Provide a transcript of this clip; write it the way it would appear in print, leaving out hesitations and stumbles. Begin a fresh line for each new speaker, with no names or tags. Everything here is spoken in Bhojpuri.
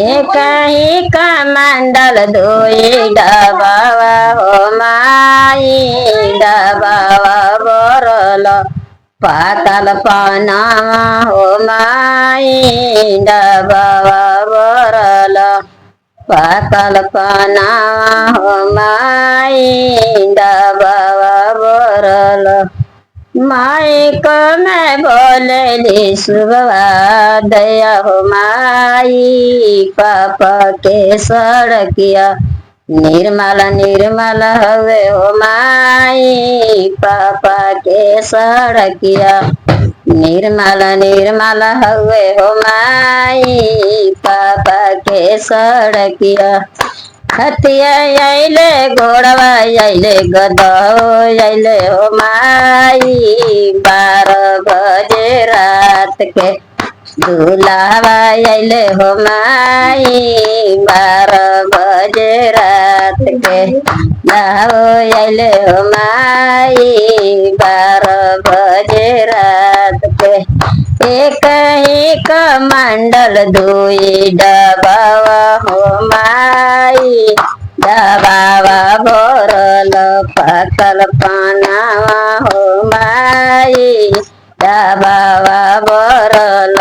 एक ही कमंडल दुई डबावा हो माई डबावा बोरल पातल पनावा हो माई डबावा बोरल पातल पनावा हो माई डबावा बोरल माई को मैं बोले सुबह दया हो माई पापा के सड़किया निर्मल निर्मल हवे हो माई पापा के सड़किया निर्मल निर्मल हवे हो माई पापा के सड़किया हथिया आइले घोड़वा आइले गदो आइले हो माई 12 बजे रात के दूल्हा आइले हो माई 12 बजे रात के दाहो आइले हो माई 12 बजे रात के एक ही कमंडल दुई डबावा हो माई डबावा भरल पातल पनावा हो माई डबावा भरल